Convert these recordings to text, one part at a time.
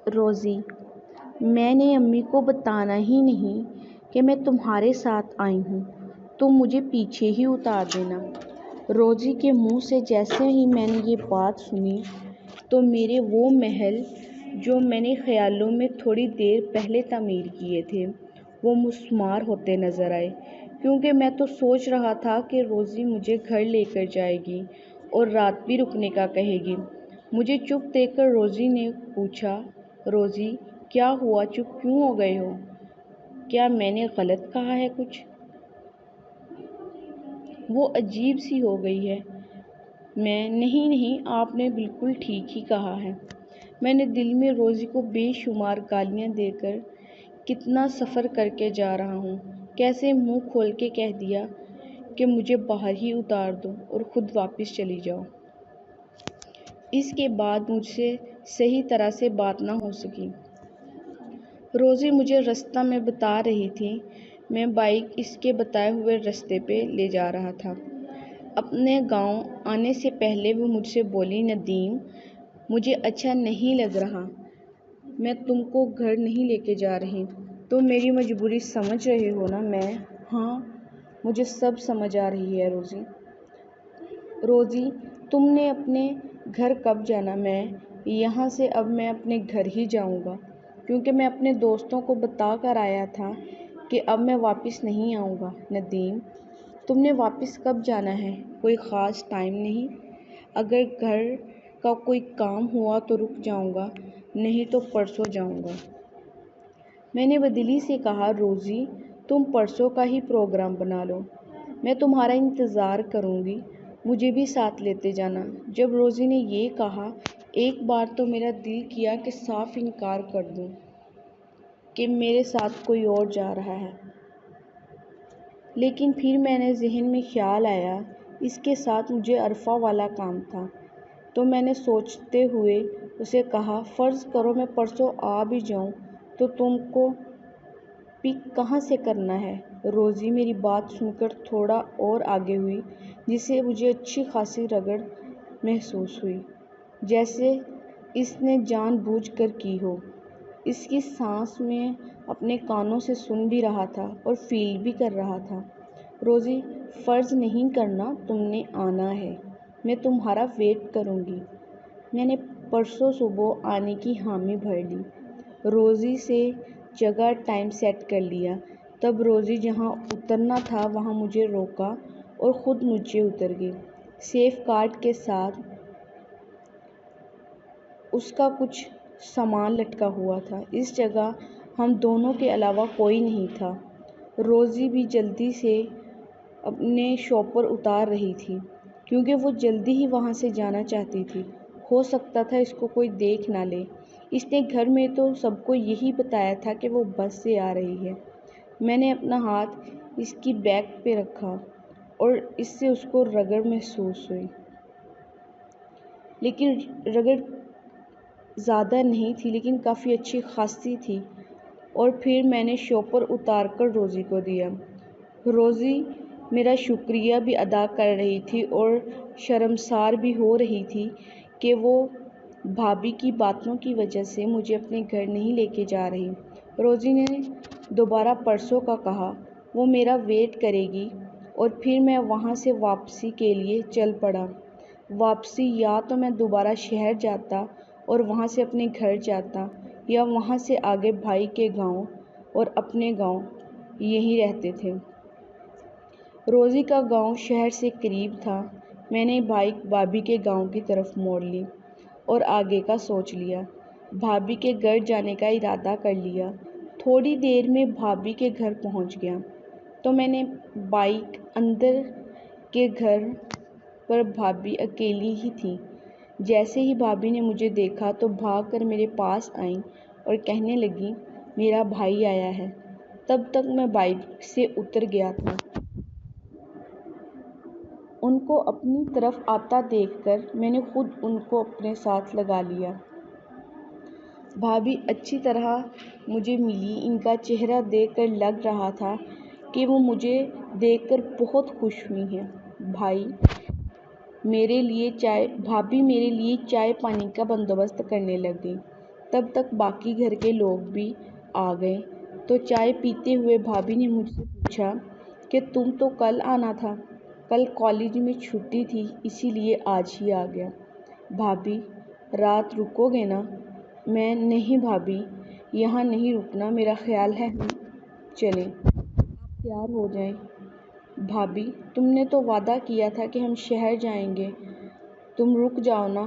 روزی، میں نے امی کو بتانا ہی نہیں کہ میں تمہارے ساتھ آئی ہوں، تم مجھے پیچھے ہی اتار دینا۔ روزی کے منہ سے جیسے ہی میں نے یہ بات سنی تو میرے وہ محل جو میں نے خیالوں میں تھوڑی دیر پہلے تعمیر کیے تھے وہ مسمار ہوتے نظر آئے، کیونکہ میں تو سوچ رہا تھا کہ روزی مجھے گھر لے کر جائے گی اور رات بھی رکنے کا کہے گی۔ مجھے چپ دیکھ کر روزی نے پوچھا، روزی کیا ہوا، چپ کیوں ہو گئے ہو؟ کیا میں نے غلط کہا ہے کچھ؟ وہ عجیب سی ہو گئی ہے۔ نہیں، آپ نے بالکل ٹھیک ہی کہا ہے۔ میں نے دل میں روزی کو بے شمار گالیاں دے کر کتنا سفر کر کے جا رہا ہوں، کیسے منہ کھول کے کہہ دیا کہ مجھے باہر ہی اتار دو اور خود واپس چلی جاؤ۔ اس کے بعد مجھ سے صحیح طرح سے بات نہ ہو سکی۔ روزی مجھے رستہ میں بتا رہی تھی، میں بائیک اس کے بتائے ہوئے رستے پہ لے جا رہا تھا۔ اپنے گاؤں آنے سے پہلے وہ مجھ سے بولی، ندیم مجھے اچھا نہیں لگ رہا، میں تم کو گھر نہیں لے کے جا رہی، تم میری مجبوری سمجھ رہے ہو نا؟ ہاں، مجھے سب سمجھ آ رہی ہے روزی تم نے اپنے گھر کب جانا؟ میں یہاں سے اب میں اپنے گھر ہی جاؤں گا، کیونکہ میں اپنے دوستوں کو بتا کر آیا تھا کہ اب میں واپس نہیں آؤں گا۔ ندیم تم نے واپس کب جانا ہے؟ کوئی خاص ٹائم نہیں، اگر گھر کا کوئی کام ہوا تو رک جاؤں گا، نہیں تو پرسوں جاؤں گا۔ میں نے بدلی سے کہا، روزی تم پرسوں کا ہی پروگرام بنا لو، میں تمہارا انتظار کروں گی، مجھے بھی ساتھ لیتے جانا۔ جب روزی نے یہ کہا ایک بار تو میرا دل کیا کہ صاف انکار کر دوں کہ میرے ساتھ کوئی اور جا رہا ہے، لیکن پھر میرے ذہن میں خیال آیا اس کے ساتھ مجھے عرفہ والا کام تھا، تو میں نے سوچتے ہوئے اسے کہا، فرض کرو میں پرسوں آ بھی جاؤں تو تم کو پک کہاں سے کرنا ہے؟ روزی میری بات سن کر تھوڑا اور آگے ہوئی، جس سے مجھے اچھی خاصی رگڑ محسوس ہوئی، جیسے اس نے جان بوجھ کر کی ہو۔ اس کی سانس میں اپنے کانوں سے سن بھی رہا تھا اور فیل بھی کر رہا تھا۔ روزی فرض نہیں کرنا، تم نے آنا ہے، میں تمہارا ویٹ کروں گی۔ میں نے پرسوں صبح آنے کی حامی بھر لی، روزی سے جگہ ٹائم سیٹ کر لیا۔ تب روزی جہاں اترنا تھا وہاں مجھے روکا اور خود نیچے اتر گئی، سیف گارڈ کے ساتھ اس کا کچھ سامان لٹکا ہوا تھا۔ اس جگہ ہم دونوں کے علاوہ کوئی نہیں تھا۔ روزی بھی جلدی سے اپنے شاپر اتار رہی تھی، کیونکہ وہ جلدی ہی وہاں سے جانا چاہتی تھی، ہو سکتا تھا اس کو کوئی دیکھ نہ لے۔ اس نے گھر میں تو سب کو یہی بتایا تھا کہ وہ بس سے آ رہی ہے۔ میں نے اپنا ہاتھ اس کی بیک پہ رکھا اور اس سے اس کو رگڑ محسوس ہوئی، لیکن رگڑ زیادہ نہیں تھی، لیکن کافی اچھی خاصی تھی، اور پھر میں نے شاپر اتار کر روزی کو دیا۔ روزی میرا شکریہ بھی ادا کر رہی تھی اور شرمسار بھی ہو رہی تھی کہ وہ بھابھی کی باتوں کی وجہ سے مجھے اپنے گھر نہیں لے کے جا رہی۔ روزی نے دوبارہ پرسوں کا کہا، وہ میرا ویٹ کرے گی، اور پھر میں وہاں سے واپسی کے لیے چل پڑا۔ واپسی یا تو میں دوبارہ شہر جاتا اور وہاں سے اپنے گھر جاتا، یا وہاں سے آگے بھائی کے گاؤں اور اپنے گاؤں یہیں رہتے تھے۔ روزی کا گاؤں شہر سے قریب تھا۔ میں نے بائیک بھابھی کے گاؤں کی طرف موڑ لی اور آگے کا سوچ لیا، بھابھی کے گھر جانے کا ارادہ کر لیا۔ تھوڑی دیر میں بھابھی کے گھر پہنچ گیا تو میں نے بائیک اندر کے گھر پر بھابھی اکیلی ہی تھی۔ جیسے ہی بھابھی نے مجھے دیکھا تو بھاگ کر میرے پاس آئیں اور کہنے لگیں، میرا بھائی آیا ہے۔ تب تک میں بائیک سے اتر گیا تھا۔ ان کو اپنی طرف آتا دیکھ کر میں نے خود ان کو اپنے ساتھ لگا لیا۔ بھابھی اچھی طرح مجھے ملی، ان کا چہرہ دیکھ کر لگ رہا تھا کہ وہ مجھے دیکھ کر بہت خوش ہوئی ہیں۔ بھابھی میرے لیے چائے پانی کا بندوبست کرنے لگ گئیں۔ تب تک باقی گھر کے لوگ بھی آ گئے تو چائے پیتے ہوئے بھابھی نے مجھ سے پوچھا کہ تم تو کل آنا تھا۔ کل کالج میں چھٹی تھی اسی لیے آج ہی آ گیا۔ بھابھی رات رکو گے نا؟ میں نہیں بھابھی، یہاں نہیں رکنا، میرا خیال ہے ہم چلیں۔ آپ تیار ہو جائیں۔ بھابھی تم نے تو وعدہ کیا تھا کہ ہم شہر جائیں گے، تم رک جاؤ نا،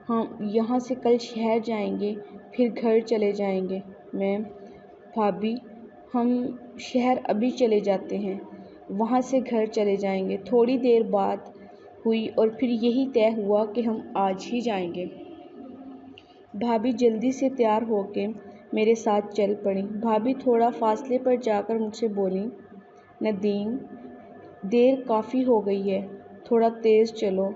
ہم یہاں سے کل شہر جائیں گے پھر گھر چلے جائیں گے۔ میں بھابھی ہم شہر ابھی چلے جاتے ہیں، وہاں سے گھر چلے جائیں گے۔ تھوڑی دیر بات ہوئی اور پھر یہی طے ہوا کہ ہم آج ہی جائیں گے۔ بھابھی جلدی سے تیار ہو کے میرے ساتھ چل پڑیں۔ بھابھی تھوڑا فاصلے پر جا کر مجھ سے بولیں، ندیم دیر کافی ہو گئی ہے، تھوڑا تیز چلو،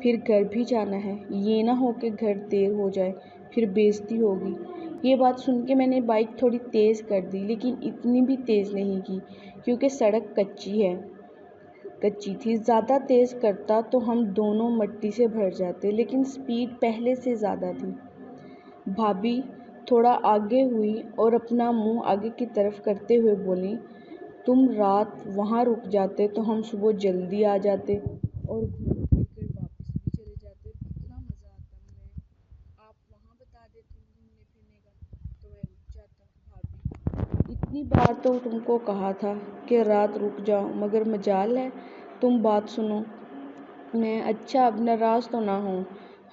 پھر گھر بھی جانا ہے، یہ نہ ہو کہ گھر دیر ہو جائے پھر بے عزتی ہوگی۔ یہ بات سن کے میں نے بائک تھوڑی تیز کر دی، لیکن اتنی بھی تیز نہیں کی کیونکہ سڑک کچی تھی۔ زیادہ تیز کرتا تو ہم دونوں مٹی سے بھر جاتے، لیکن سپیڈ پہلے سے زیادہ تھی۔ بھابھی تھوڑا آگے ہوئی اور اپنا منہ آگے کی طرف کرتے ہوئے بولیں، تم رات وہاں رک جاتے تو ہم صبح جلدی آ جاتے اور گھوم پھر کر واپس بھی چلے جاتے، کتنا مزہ آتا۔ آپ وہاں بتا دیتے گھومنے پھرنے کا تو میں رک جاتا۔ بھابھی اتنی بار تو تم کو کہا تھا کہ رات رک جاؤ، مگر مجال ہے تم بات سنو۔ میں اچھا اب ناراض تو نہ ہوں،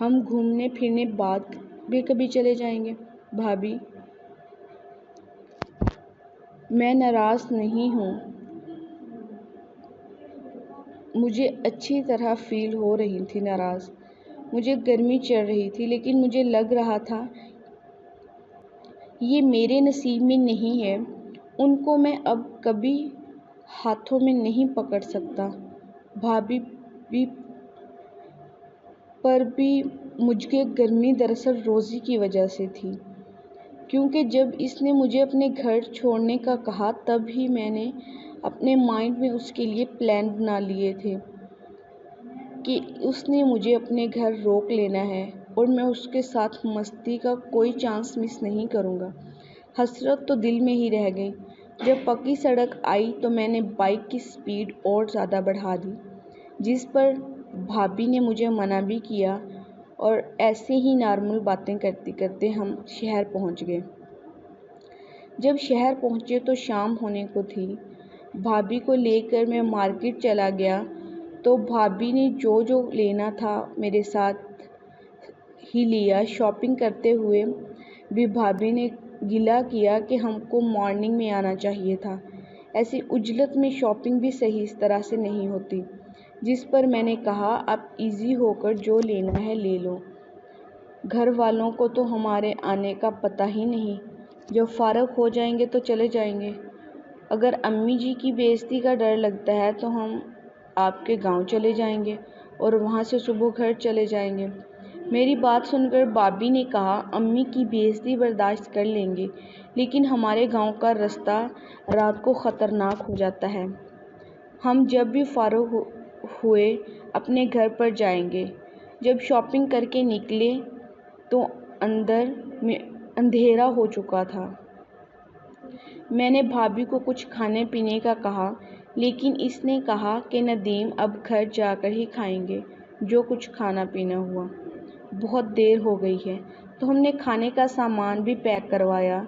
ہم گھومنے پھرنے بعد بھی کبھی چلے جائیں گے۔ بھابھی میں ناراض نہیں ہوں، مجھے اچھی طرح فیل ہو رہی تھی ناراض، مجھے گرمی چڑھ رہی تھی، لیکن مجھے لگ رہا تھا یہ میرے نصیب میں نہیں ہے، ان کو میں اب کبھی ہاتھوں میں نہیں پکڑ سکتا۔ بھابھی پر بھی مجھے گرمی دراصل روزی کی وجہ سے تھی، کیونکہ جب اس نے مجھے اپنے گھر چھوڑنے کا کہا تب ہی میں نے اپنے مائنڈ میں اس کے لیے پلان بنا لیے تھے کہ اس نے مجھے اپنے گھر روک لینا ہے اور میں اس کے ساتھ مستی کا کوئی چانس مس نہیں کروں گا۔ حسرت تو دل میں ہی رہ گئی۔ جب پکی سڑک آئی تو میں نے بائک کی سپیڈ اور زیادہ بڑھا دی، جس پر بھابھی نے مجھے منع بھی کیا، اور ایسے ہی نارمل باتیں کرتے کرتے ہم شہر پہنچ گئے۔ جب شہر پہنچے تو شام ہونے کو تھی۔ بھابھی کو لے کر میں مارکیٹ چلا گیا تو بھابھی نے جو لینا تھا میرے ساتھ ہی لیا۔ شاپنگ کرتے ہوئے بھی بھابھی نے گلہ کیا کہ ہم کو مارننگ میں آنا چاہیے تھا، ایسی عجلت میں شاپنگ بھی صحیح اس طرح سے نہیں ہوتی، جس پر میں نے کہا اب ایزی ہو کر جو لینا ہے لے لو، گھر والوں کو تو ہمارے آنے کا پتہ ہی نہیں، جب فارغ ہو جائیں گے تو چلے جائیں گے، اگر امی جی کی بے عزتی کا ڈر لگتا ہے تو ہم آپ کے گاؤں چلے جائیں گے اور وہاں سے صبح گھر چلے جائیں گے۔ میری بات سن کر بھابھی نے کہا امی کی بے عزتی برداشت کر لیں گے، لیکن ہمارے گاؤں کا رستہ رات کو خطرناک ہو جاتا ہے، ہم جب بھی فارغ ہوئے اپنے گھر پر جائیں گے۔ جب شاپنگ کر کے نکلے تو اندر میں اندھیرا ہو چکا تھا۔ میں نے بھابھی کو کچھ کھانے پینے کا کہا، لیکن اس نے کہا کہ ندیم اب گھر جا کر ہی کھائیں گے جو کچھ کھانا پینا ہوا، بہت دیر ہو گئی ہے۔ تو ہم نے کھانے کا سامان بھی پیک کروایا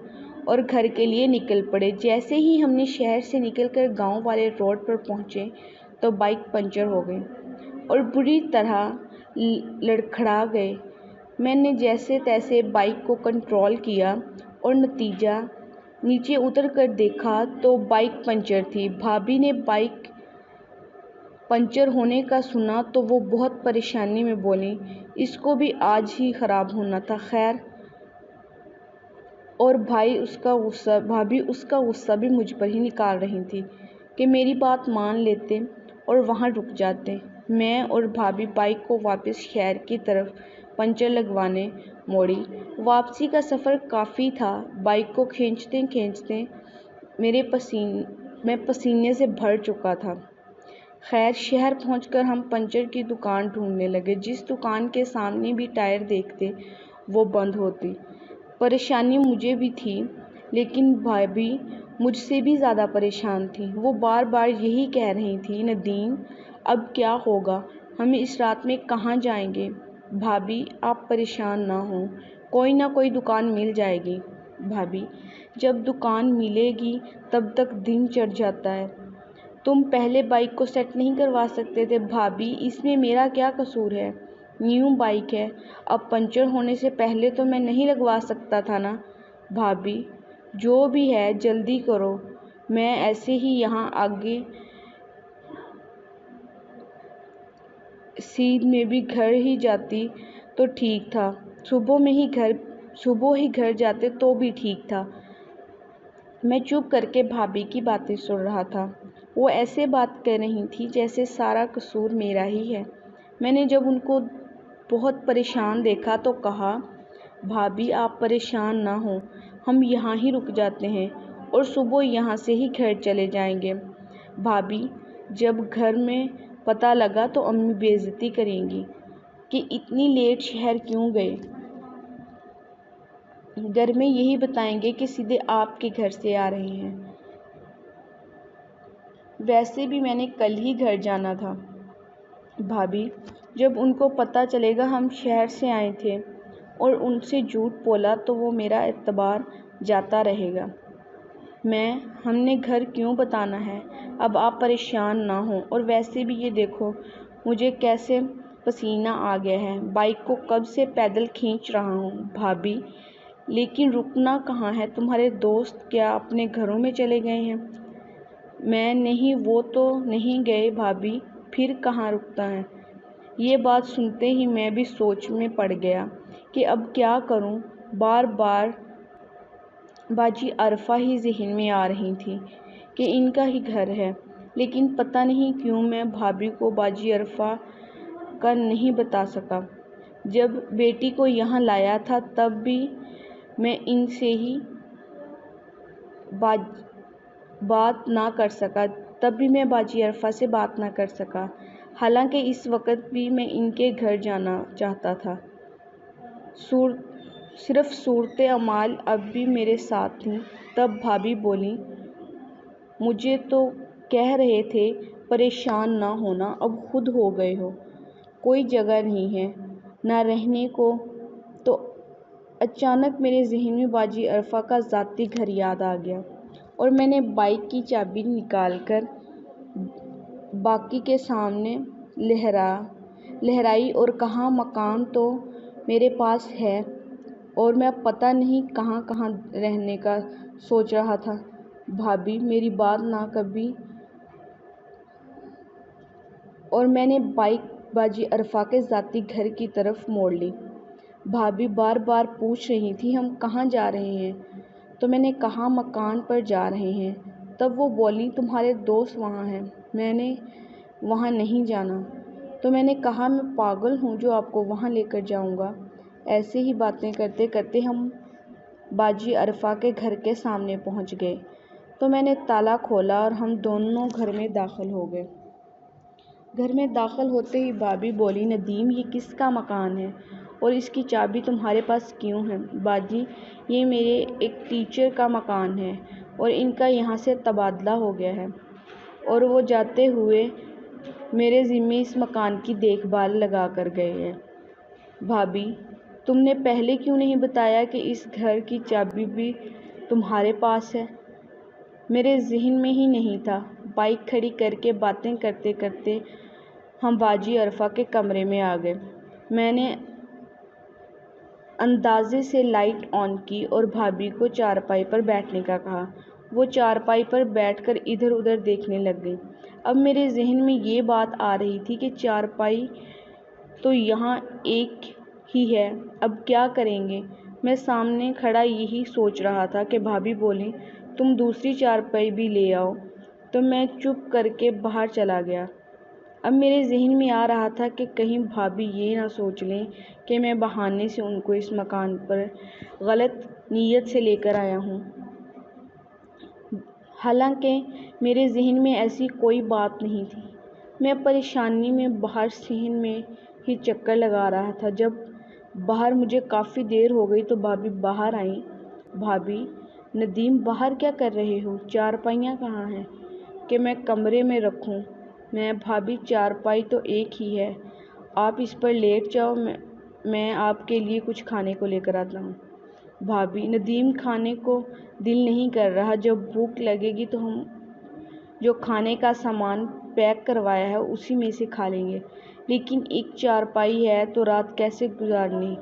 اور گھر کے لیے نکل پڑے۔ جیسے ہی ہم نے شہر سے نکل کر گاؤں والے روڈ پر پہنچے تو بائک پنچر ہو گئی اور بری طرح لڑکھڑا گئے۔ میں نے جیسے تیسے بائک کو کنٹرول کیا اور نتیجہ نیچے اتر کر دیکھا تو بائک پنچر تھی۔ بھابھی نے بائک پنچر ہونے کا سنا تو وہ بہت پریشانی میں بولیں اس کو بھی آج ہی خراب ہونا تھا، خیر، اور بھابھی اس کا غصہ بھی مجھ پر ہی نکال رہی تھی کہ میری بات مان لیتے اور وہاں رک جاتے۔ میں اور بھابھی بائک کو واپس شہر کی طرف پنچر لگوانے موڑی۔ واپسی کا سفر کافی تھا، بائک کو کھینچتے کھینچتے میں پسینے سے بھر چکا تھا۔ خیر شہر پہنچ کر ہم پنچر کی دکان ڈھونڈنے لگے، جس دکان کے سامنے بھی ٹائر دیکھتے وہ بند ہوتی۔ پریشانی مجھے بھی تھی، لیکن بھابھی مجھ سے بھی زیادہ پریشان تھی۔ وہ بار بار یہی کہہ رہی تھی، ندیم اب کیا ہوگا، ہم اس رات میں کہاں جائیں گے؟ بھابھی آپ پریشان نہ ہوں، کوئی نہ کوئی دکان مل جائے گی۔ بھابھی جب دکان ملے گی تب تک دن چڑھ جاتا ہے۔ تم پہلے بائک کو سیٹ نہیں کروا سکتے تھے؟ بھابھی اس میں میرا کیا قصور ہے؟ نیو بائک ہے، اب پنچر ہونے سے پہلے تو میں نہیں لگوا سکتا تھا نا؟ بھابھی جو بھی ہے جلدی کرو، میں ایسے ہی یہاں آگے سیدھ میں بھی گھر ہی جاتی تو ٹھیک تھا، صبح ہی گھر جاتے تو بھی ٹھیک تھا۔ میں چپ کر کے بھابھی کی باتیں سن رہا تھا۔ وہ ایسے بات کر رہی تھی جیسے سارا قصور میرا ہی ہے۔ میں نے جب ان کو بہت پریشان دیکھا تو کہا، بھابھی آپ پریشان نہ ہوں، ہم یہاں ہی رک جاتے ہیں اور صبح یہاں سے ہی گھر چلے جائیں گے۔ بھابھی جب گھر میں پتہ لگا تو امی بے عزتی کریں گی کہ اتنی لیٹ شہر کیوں گئے۔ گھر میں یہی بتائیں گے کہ سیدھے آپ کے گھر سے آ رہے ہیں۔ ویسے بھی میں نے کل ہی گھر جانا تھا۔ بھابھی جب ان کو پتہ چلے گا ہم شہر سے آئے تھے اور ان سے جھوٹ بولا تو وہ میرا اعتبار جاتا رہے گا۔ ہم نے گھر کیوں بتانا ہے؟ اب آپ پریشان نہ ہوں، اور ویسے بھی یہ دیکھو مجھے کیسے پسینہ آ گیا ہے، بائک کو کب سے پیدل کھینچ رہا ہوں۔ بھابھی لیکن رکنا کہاں ہے؟ تمہارے دوست کیا اپنے گھروں میں چلے گئے ہیں؟ میں نہیں، وہ تو نہیں گئے بھابھی، پھر کہاں رکتا ہے؟ یہ بات سنتے ہی میں بھی سوچ میں پڑ گیا کہ اب کیا کروں۔ بار بار باجی عرفہ ہی ذہن میں آ رہی تھی کہ ان کا ہی گھر ہے، لیکن پتہ نہیں کیوں میں بھابھی کو باجی عرفہ کا نہیں بتا سکا۔ جب بیٹی کو یہاں لایا تھا تب بھی میں ان سے ہی بات نہ کر سکا، باجی عرفہ سے بات نہ کر سکا، حالانکہ اس وقت بھی میں ان کے گھر جانا چاہتا تھا۔ صرف صورتحال اب بھی میرے ساتھ تھی۔ تب بھابھی بولی، مجھے تو کہہ رہے تھے پریشان نہ ہونا، اب خود ہو گئے ہو، کوئی جگہ نہیں ہے نہ رہنے کو۔ تو اچانک میرے ذہن میں باجی عرفہ کا ذاتی گھر یاد آ گیا اور میں نے بائک کی چابی نکال کر باقی کے سامنے لہرائی اور کہا، مکان تو میرے پاس ہے اور میں پتہ نہیں کہاں کہاں رہنے کا سوچ رہا تھا۔ بھابھی میری بات نہ کبھی، اور میں نے بائک باجی عرفہ کے ذاتی گھر کی طرف موڑ لی۔ بھابھی بار بار پوچھ رہی تھی، ہم کہاں جا رہے ہیں؟ تو میں نے کہا، مکان پر جا رہے ہیں۔ تب وہ بولی، تمہارے دوست وہاں ہیں، میں نے وہاں نہیں جانا۔ تو میں نے کہا، میں پاگل ہوں جو آپ کو وہاں لے کر جاؤں گا۔ ایسے ہی باتیں کرتے کرتے ہم باجی عرفہ کے گھر کے سامنے پہنچ گئے تو میں نے تالا کھولا اور ہم دونوں گھر میں داخل ہو گئے۔ گھر میں داخل ہوتے ہی بھابھی بولی، ندیم یہ کس کا مکان ہے اور اس کی چابی تمہارے پاس کیوں ہے؟ باجی یہ میرے ایک ٹیچر کا مکان ہے اور ان کا یہاں سے تبادلہ ہو گیا ہے اور وہ جاتے ہوئے میرے ذمے اس مکان کی دیکھ بھال لگا کر گئے ہیں۔ بھابھی تم نے پہلے کیوں نہیں بتایا کہ اس گھر کی چابی بھی تمہارے پاس ہے؟ میرے ذہن میں ہی نہیں تھا۔ بائک کھڑی کر کے باتیں کرتے کرتے ہم باجی عرفہ کے کمرے میں آ گئے۔ میں نے اندازے سے لائٹ آن کی اور بھابھی کو چارپائی پر بیٹھنے کا کہا۔ وہ چارپائی پر بیٹھ کر ادھر ادھر دیکھنے لگ گئی۔ اب میرے ذہن میں یہ بات آ رہی تھی کہ چارپائی تو یہاں ایک ہی ہے، اب کیا کریں گے؟ میں سامنے کھڑا یہی سوچ رہا تھا کہ بھابھی بولی، تم دوسری چارپائی بھی لے آؤ، تو میں چپ کر کے باہر چلا گیا۔ اب میرے ذہن میں آ رہا تھا کہ کہیں بھابھی یہ نہ سوچ لیں کہ میں بہانے سے ان کو اس مکان پر غلط نیت سے لے کر آیا ہوں۔ حالانکہ میرے ذہن میں ایسی کوئی بات نہیں تھی۔ میں پریشانی میں باہر صحن میں ہی چکر لگا رہا تھا جب باہر مجھے کافی دیر ہو گئی تو بھابھی باہر آئیں۔ بھابھی، ندیم باہر کیا کر رہے ہو؟ چارپائیاں کہاں ہیں کہ میں کمرے میں رکھوں؟ میں بھابھی چارپائی تو ایک ہی ہے، آپ اس پر لیٹ جاؤ، میں آپ کے لیے کچھ کھانے کو لے کر آتا ہوں۔ بھابھی، ندیم کھانے کو دل نہیں کر رہا، جب بھوک لگے گی تو ہم جو کھانے کا سامان پیک کروایا ہے اسی میں سے کھا لیں گے، لیکن ایک چارپائی ہے تو رات کیسے گزارنی؟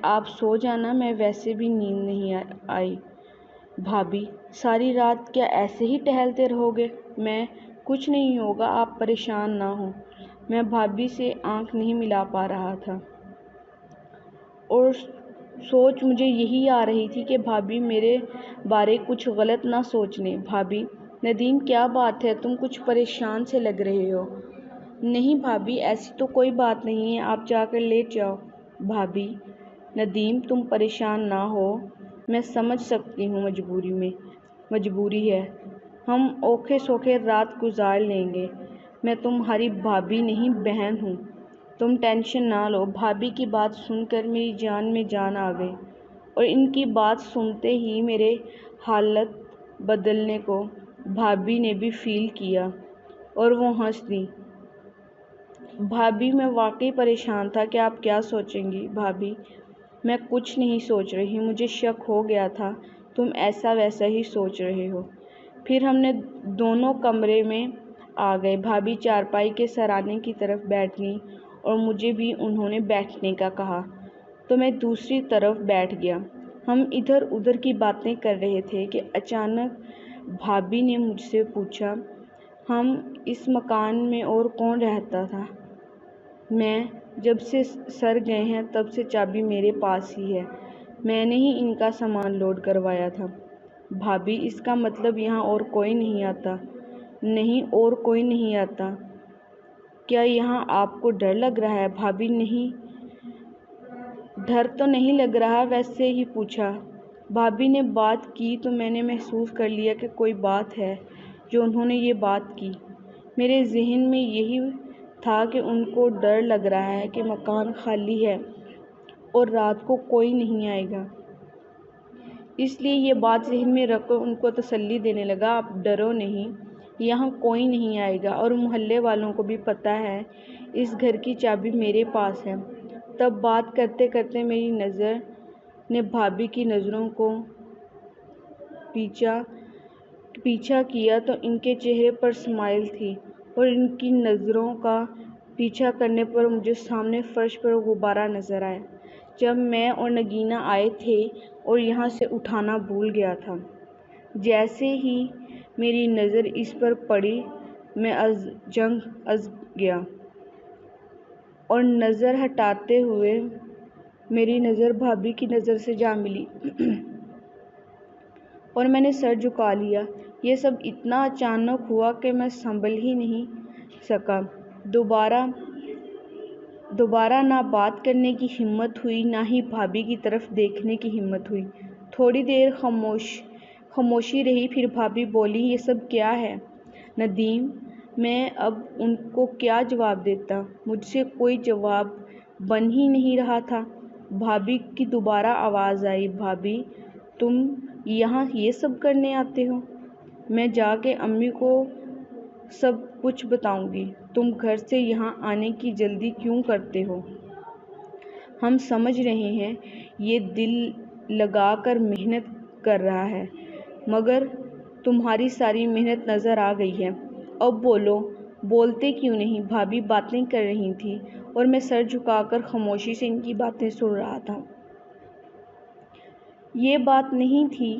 آپ سو جانا، میں ویسے بھی نیند نہیں آئی۔ بھابھی، ساری رات کیا ایسے ہی ٹہلتے رہو گے؟ کچھ نہیں ہوگا، آپ پریشان نہ ہوں۔ میں بھابھی سے آنکھ نہیں ملا پا رہا تھا اور سوچ مجھے یہی آ رہی تھی کہ بھابھی میرے بارے کچھ غلط نہ سوچ لیں۔ بھابھی، ندیم کیا بات ہے؟ تم کچھ پریشان سے لگ رہے ہو۔ نہیں بھابھی، ایسی تو کوئی بات نہیں ہے، آپ جا کر لیٹ جاؤ۔ بھابھی، ندیم تم پریشان نہ ہو، میں سمجھ سکتی ہوں مجبوری ہے، ہم اوکھے سوکھے رات گزار لیں گے، میں تمہاری بھابھی نہیں بہن ہوں، تم ٹینشن نہ لو۔ بھابھی کی بات سن کر میری جان میں جان آ گئی اور ان کی بات سنتے ہی میرے حالت بدلنے کو بھابھی نے بھی فیل کیا اور وہ ہنس دیں۔ بھابھی، میں واقعی پریشان تھا کہ آپ کیا سوچیں گی۔ بھابھی، میں کچھ نہیں سوچ رہی، مجھے شک ہو گیا تھا تم ایسا ویسا ہی سوچ رہے ہو۔ پھر ہم نے دونوں کمرے میں آ گئے۔ بھابھی چارپائی کے سرانے کی طرف بیٹھ گئیں اور مجھے بھی انہوں نے بیٹھنے کا کہا تو میں دوسری طرف بیٹھ گیا۔ ہم ادھر ادھر کی باتیں کر رہے تھے کہ اچانک بھابھی نے مجھ سے پوچھا، ہم اس مکان میں اور کون رہتا تھا؟ میں جب سے سر گئے ہیں تب سے چابی میرے پاس ہی ہے، میں نے ہی ان کا سامان لوڈ کروایا تھا۔ بھابھی، اس کا مطلب یہاں اور کوئی نہیں آتا؟ نہیں، اور کوئی نہیں آتا۔ کیا یہاں آپ کو ڈر لگ رہا ہے؟ بھابھی، نہیں، ڈر تو نہیں لگ رہا، ویسے ہی پوچھا۔ بھابھی نے بات کی تو میں نے محسوس کر لیا کہ کوئی بات ہے جو انہوں نے یہ بات کی۔ میرے ذہن میں یہی تھا کہ ان کو ڈر لگ رہا ہے کہ مکان خالی ہے اور رات کو کوئی نہیں آئے گا، اس لیے یہ بات ذہن میں رکھ کر ان کو تسلی دینے لگا، آپ ڈرو نہیں، یہاں کوئی نہیں آئے گا اور محلے والوں کو بھی پتہ ہے اس گھر کی چابی میرے پاس ہے۔ تب بات کرتے کرتے میری نظر نے بھابھی کی نظروں کو پیچھا کیا تو ان کے چہرے پر اسمائل تھی اور ان کی نظروں کا پیچھا کرنے پر مجھے سامنے فرش پر غبارہ نظر آیا جب میں اور نگینہ آئے تھے اور یہاں سے اٹھانا بھول گیا تھا۔ جیسے ہی میری نظر اس پر پڑی میں از گیا اور نظر ہٹاتے ہوئے میری نظر بھابھی کی نظر سے جا ملی اور میں نے سر جھکا لیا۔ یہ سب اتنا اچانک ہوا کہ میں سنبھل ہی نہیں سکا۔ دوبارہ نہ بات کرنے کی ہمت ہوئی، نہ ہی بھابھی کی طرف دیکھنے کی ہمت ہوئی۔ تھوڑی دیر خاموشی رہی، پھر بھابھی بولی، یہ سب کیا ہے ندیم؟ میں اب ان کو کیا جواب دیتا؟ مجھ سے کوئی جواب بن ہی نہیں رہا تھا۔ بھابھی کی دوبارہ آواز آئی، بھابھی، تم یہاں یہ سب کرنے آتے ہو؟ میں جا کے امی کو سب کچھ بتاؤں گی، تم گھر سے یہاں آنے کی جلدی کیوں کرتے ہو؟ ہم سمجھ رہے ہیں یہ دل لگا کر محنت کر رہا ہے، مگر تمہاری ساری محنت نظر آ گئی ہے، اب بولو۔ بولتے کیوں نہیں؟ بھابھی باتیں کر رہی تھی اور میں سر جھکا کر خاموشی سے ان کی باتیں سن رہا تھا۔ یہ بات نہیں تھی،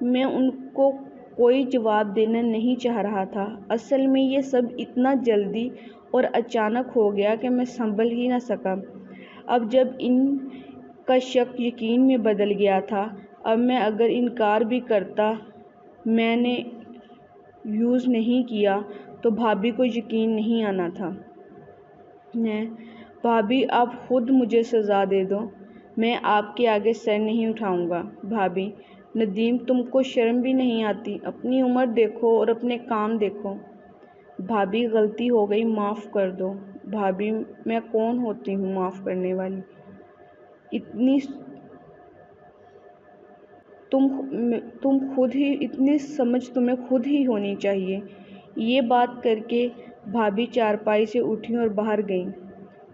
میں ان کو کوئی جواب دینا نہیں چاہ رہا تھا، اصل میں یہ سب اتنا جلدی اور اچانک ہو گیا کہ میں سنبھل ہی نہ سکا۔ اب جب ان کا شک یقین میں بدل گیا تھا، اب میں اگر انکار بھی کرتا میں نے یوز نہیں کیا تو بھابھی کو یقین نہیں آنا تھا۔ بھابھی، آپ خود مجھے سزا دے دو، میں آپ کے آگے سر نہیں اٹھاؤں گا۔ بھابھی، ندیم تم کو شرم بھی نہیں آتی؟ اپنی عمر دیکھو اور اپنے کام دیکھو۔ بھابھی، غلطی ہو گئی، معاف کر دو۔ بھابھی، میں کون ہوتی ہوں معاف کرنے والی؟ اتنی اتنی سمجھ تمہیں خود ہی ہونی چاہیے۔ یہ بات کر کے بھابھی چارپائی سے اٹھیں اور باہر گئیں۔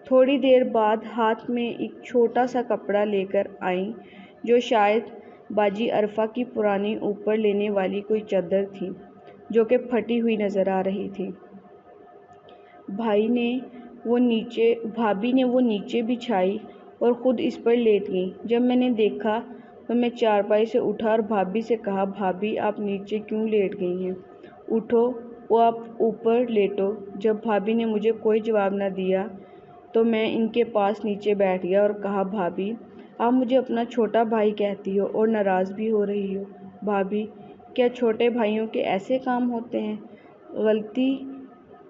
تھوڑی دیر بعد ہاتھ میں ایک چھوٹا سا کپڑا لے کر آئیں جو شاید باجی عرفہ کی پرانی اوپر لینے والی کوئی چادر تھی جو کہ پھٹی ہوئی نظر آ رہی تھی۔ بھابی نے وہ نیچے بچھائی اور خود اس پر لیٹ گئیں۔ جب میں نے دیکھا تو میں چارپائی سے اٹھا اور بھابھی سے کہا، بھابھی آپ نیچے کیوں لیٹ گئی ہیں؟ اٹھو اور آپ اوپر لیٹو۔ جب بھابھی نے مجھے کوئی جواب نہ دیا تو میں ان کے پاس نیچے بیٹھ گیا اور کہا، بھابھی آپ مجھے اپنا چھوٹا بھائی کہتی ہو اور ناراض بھی ہو رہی ہو۔ بھابھی کیا چھوٹے بھائیوں کے ایسے کام ہوتے ہیں؟ غلطی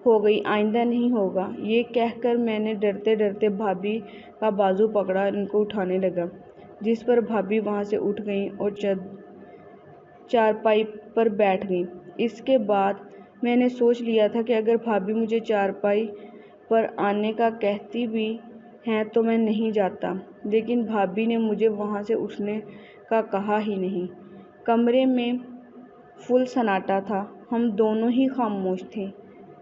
ہو گئی، آئندہ نہیں ہوگا۔ یہ کہہ کر میں نے ڈرتے ڈرتے بھابھی کا بازو پکڑا اور ان کو اٹھانے لگا، جس پر بھابھی وہاں سے اٹھ گئیں اور چارپائی پر بیٹھ گئیں۔ اس کے بعد میں نے سوچ لیا تھا کہ اگر بھابھی مجھے چارپائی پر آنے کا کہتی بھی ہیں تو میں نہیں جاتا، لیکن بھابھی نے مجھے وہاں سے اٹھنے کا کہا ہی نہیں۔ کمرے میں فل سناٹا تھا، ہم دونوں ہی خاموش تھے۔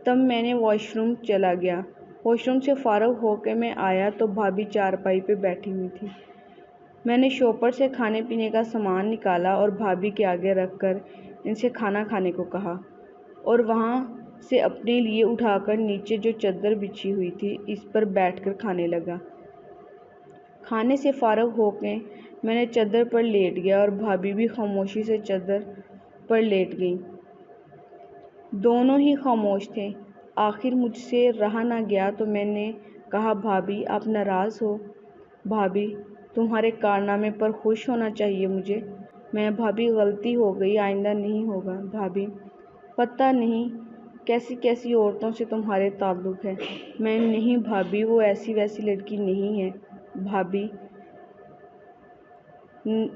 تب میں نے واش روم چلا گیا۔ واش روم سے فارغ ہو کے میں آیا تو بھابھی چارپائی پہ بیٹھی ہوئی تھی۔ میں نے شوپر سے کھانے پینے کا سامان نکالا اور بھابھی کے آگے رکھ کر ان سے کھانا کھانے کو کہا اور وہاں سے اپنے لیے اٹھا کر نیچے جو چادر بچھی ہوئی تھی اس پر بیٹھ کر کھانے لگا۔ کھانے سے فارغ ہو کے میں نے چادر پر لیٹ گیا اور بھابھی بھی خاموشی سے چادر پر لیٹ گئیں۔ دونوں ہی خاموش تھے۔ آخر مجھ سے رہا نہ گیا تو میں نے کہا، بھابھی آپ ناراض ہو؟ بھابھی تمہارے کارنامے پر خوش ہونا چاہیے مجھے۔ میں، بھابھی غلطی ہو گئی، آئندہ نہیں ہوگا۔ بھابھی پتہ نہیں کیسی کیسی عورتوں سے تمہارے تعلق ہے۔ میں، نہیں بھابھی وہ ایسی ویسی لڑکی نہیں ہے۔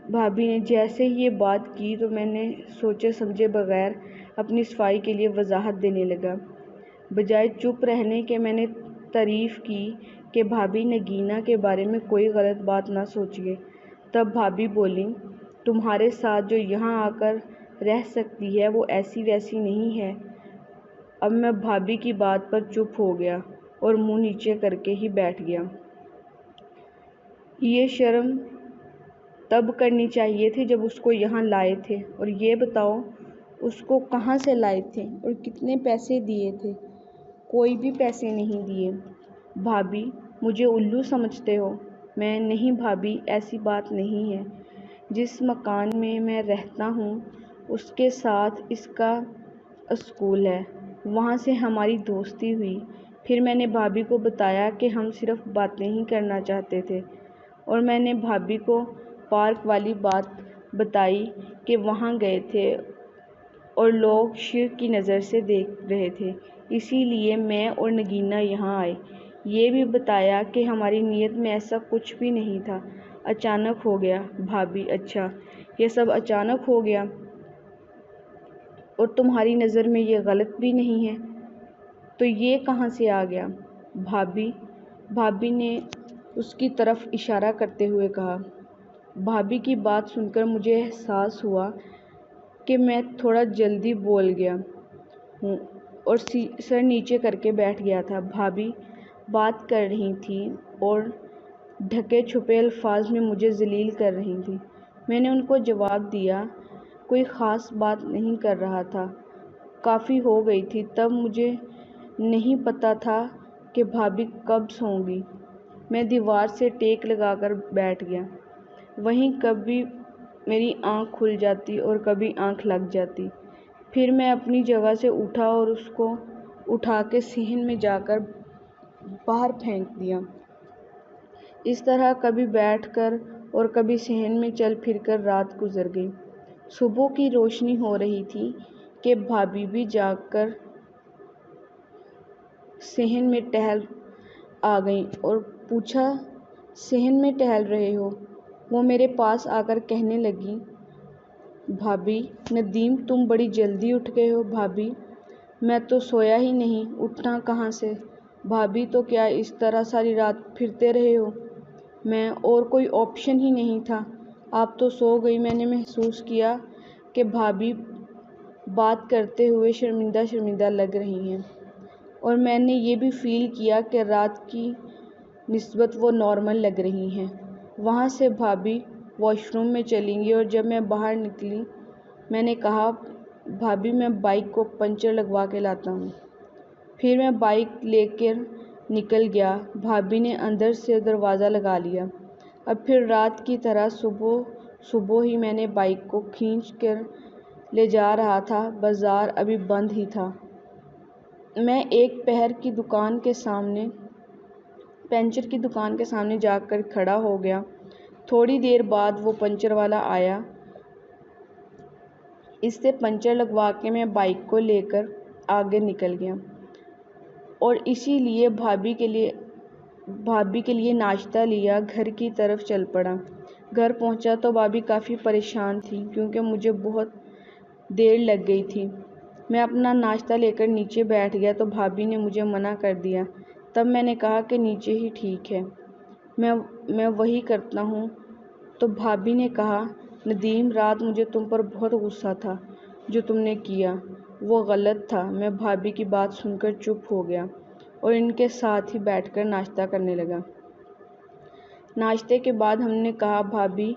بھابھی نے جیسے ہی یہ بات کی تو میں نے سوچے سمجھے بغیر اپنی صفائی کے لیے وضاحت دینے لگا۔ بجائے چپ رہنے کے میں نے تعریف کی کہ بھابھی نگینہ کے بارے میں کوئی غلط بات نہ سوچیے۔ تب بھابھی بولیں، تمہارے ساتھ جو یہاں آ کر رہ سکتی ہے وہ ایسی ویسی نہیں ہے۔ اب میں بھابھی کی بات پر چپ ہو گیا اور منہ نیچے کر کے ہی بیٹھ گیا۔ یہ شرم تب کرنی چاہیے تھی جب اس کو یہاں لائے تھے، اور یہ بتاؤ اس کو کہاں سے لائے تھے اور کتنے پیسے دیے تھے؟ کوئی بھی پیسے نہیں دیے۔ بھابھی مجھے الو سمجھتے ہو؟ میں، نہیں بھابھی ایسی بات نہیں ہے۔ جس مکان میں میں رہتا ہوں اس کے ساتھ اس کا اسکول ہے، وہاں سے ہماری دوستی ہوئی۔ پھر میں نے بھابھی کو بتایا کہ ہم صرف باتیں ہی کرنا چاہتے تھے، اور میں نے بھابھی کو پارک والی بات بتائی کہ وہاں گئے تھے اور لوگ شرک کی نظر سے دیکھ رہے تھے، اسی لیے میں اور نگینہ یہاں آئے۔ یہ بھی بتایا کہ ہماری نیت میں ایسا کچھ بھی نہیں تھا، اچانک ہو گیا۔ بھابھی اچھا، یہ سب اچانک ہو گیا اور تمہاری نظر میں یہ غلط بھی نہیں ہے، تو یہ کہاں سے آ گیا؟ بھابھی نے اس کی طرف اشارہ کرتے ہوئے کہا۔ بھابھی کی بات سن کر مجھے احساس ہوا کہ میں تھوڑا جلدی بول گیا ہوں اور سر نیچے کر کے بیٹھ گیا تھا۔ بھابھی بات کر رہی تھیں اور ڈھکے چھپے الفاظ میں مجھے ذلیل کر رہی تھیں۔ میں نے ان کو جواب دیا، کوئی خاص بات نہیں کر رہا تھا، کافی ہو گئی تھی۔ تب مجھے نہیں پتہ تھا کہ بھابھی کب سوں گی۔ میں دیوار سے ٹیک لگا کر بیٹھ گیا، وہیں کبھی میری آنکھ کھل جاتی اور کبھی آنکھ لگ جاتی۔ پھر میں اپنی جگہ سے اٹھا اور اس کو اٹھا کے صحن میں جا کر باہر پھینک دیا۔ اس طرح کبھی بیٹھ کر اور کبھی صحن میں چل پھر کر رات گزر گئی۔ صبح کی روشنی ہو رہی تھی کہ بھابھی بھی جاگ کر صحن میں ٹہل آ گئیں اور پوچھا، صحن میں ٹہل رہے ہو؟ وہ میرے پاس آ کر کہنے لگیں، بھابھی ندیم تم بڑی جلدی اٹھ گئے ہو۔ بھابھی میں تو سویا ہی نہیں، اٹھنا کہاں سے؟ بھابھی تو کیا اس طرح ساری رات پھرتے رہے ہو؟ میں اور کوئی آپشن ہی نہیں تھا۔ آپ تو سو گئی۔ میں نے محسوس کیا کہ بھابھی بات کرتے ہوئے شرمندہ شرمندہ لگ رہی ہیں، اور میں نے یہ بھی فیل کیا کہ رات کی نسبت وہ نارمل لگ رہی ہیں۔ وہاں سے بھابھی واش روم میں چلی گئی، اور جب میں باہر نکلی میں نے کہا، بھابھی میں بائک کو پنچر لگوا کے لاتا ہوں۔ پھر میں بائک لے کر نکل گیا۔ بھابھی نے اندر سے دروازہ لگا لیا۔ اب پھر رات کی طرح صبح ہی میں نے بائک کو کھینچ کر لے جا رہا تھا۔ بازار ابھی بند ہی تھا۔ میں ایک پنچر کی دکان کے سامنے جا کر کھڑا ہو گیا۔ تھوڑی دیر بعد وہ پنچر والا آیا۔ اس سے پنچر لگوا کے میں بائک کو لے کر آگے نکل گیا، اور اسی لیے بھابھی کے لیے ناشتہ لیا گھر کی طرف چل پڑا۔ گھر پہنچا تو بھابھی کافی پریشان تھی، کیونکہ مجھے بہت دیر لگ گئی تھی۔ میں اپنا ناشتہ لے کر نیچے بیٹھ گیا تو بھابھی نے مجھے منع کر دیا۔ تب میں نے کہا کہ نیچے ہی ٹھیک ہے، میں وہی کرتا ہوں۔ تو بھابھی نے کہا، ندیم، رات مجھے تم پر بہت غصہ تھا۔ جو تم نے کیا وہ غلط تھا۔ میں بھابھی کی بات سن کر چپ ہو گیا اور ان کے ساتھ ہی بیٹھ کر ناشتہ کرنے لگا۔ ناشتے کے بعد ہم نے کہا، بھابھی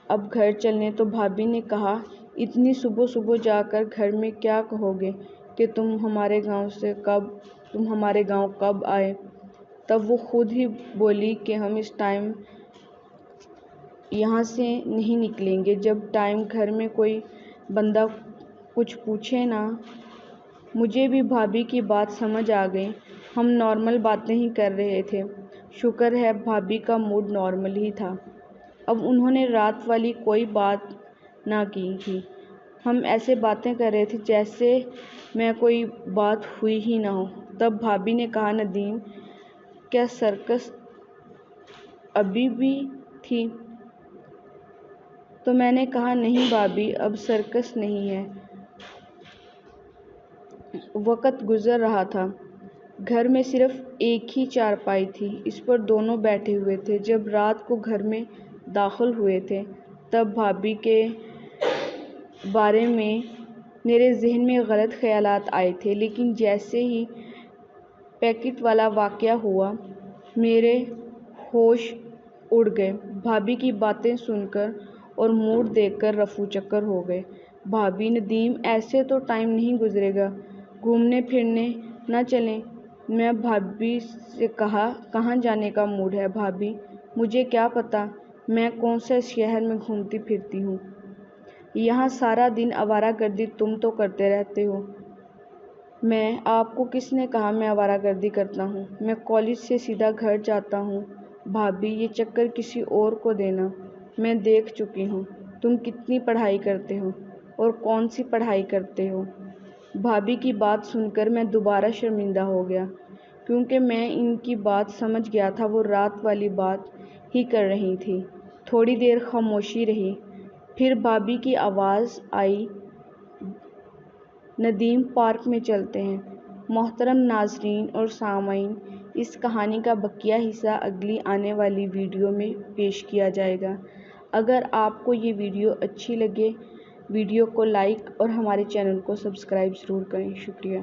اب گھر چلیں؟ تو بھابھی نے کہا، اتنی صبح صبح جا کر گھر میں کیا کہو گے کہ تم ہمارے گاؤں کب آئے؟ تب وہ خود ہی بولی کہ ہم اس ٹائم یہاں سے نہیں نکلیں گے جب ٹائم گھر میں کوئی بندہ کچھ پوچھے نا۔ مجھے بھی بھابھی کی بات سمجھ آ گئی۔ ہم نارمل باتیں ہی کر رہے تھے۔ شکر ہے بھابھی کا موڈ نارمل ہی تھا۔ اب انہوں نے رات والی کوئی بات نہ کی تھی۔ ہم ایسے باتیں کر رہے تھے جیسے میں کوئی بات ہوئی ہی نہ ہو۔ تب بھابھی نے کہا، ندیم، کیا سرکس ابھی بھی تھی؟ تو میں نے کہا، نہیں بھابھی، اب سرکس نہیں ہے۔ وقت گزر رہا تھا۔ گھر میں صرف ایک ہی چارپائی تھی، اس پر دونوں بیٹھے ہوئے تھے۔ جب رات کو گھر میں داخل ہوئے تھے تب بھابھی کے بارے میں میرے ذہن میں غلط خیالات آئے تھے، لیکن جیسے ہی پیکٹ والا واقعہ ہوا میرے ہوش اڑ گئے۔ بھابھی کی باتیں سن کر اور موڈ دیکھ کر رفو چکر ہو گئے۔ بھابھی، ندیم، ایسے تو ٹائم نہیں گزرے گا، گھومنے پھرنے نہ چلیں؟ میں بھابھی سے کہا، کہاں جانے کا موڈ ہے بھابھی؟ مجھے کیا پتہ میں کون سے شہر میں گھومتی پھرتی ہوں؟ یہاں سارا دن آوارہ گردی تم تو کرتے رہتے ہو۔ آپ کو کس نے کہا میں آوارہ گردی کرتا ہوں؟ میں کالج سے سیدھا گھر جاتا ہوں۔ بھابھی، یہ چکر کسی اور کو دینا۔ میں دیکھ چکی ہوں تم کتنی پڑھائی کرتے ہو اور کون سی پڑھائی کرتے ہو۔ بھابھی کی بات سن کر میں دوبارہ شرمندہ ہو گیا، کیونکہ میں ان کی بات سمجھ گیا تھا۔ وہ رات والی بات ہی کر رہی تھی۔ تھوڑی دیر خاموشی رہی، پھر بھابھی کی آواز آئی، ندیم، پارک میں چلتے ہیں۔ محترم ناظرین اور سامعین، اس کہانی کا بقیہ حصہ اگلی آنے والی ویڈیو میں پیش کیا جائے گا۔ اگر آپ کو یہ ویڈیو اچھی لگے، ویڈیو کو لائک اور ہمارے چینل کو سبسکرائب ضرور کریں۔ شکریہ۔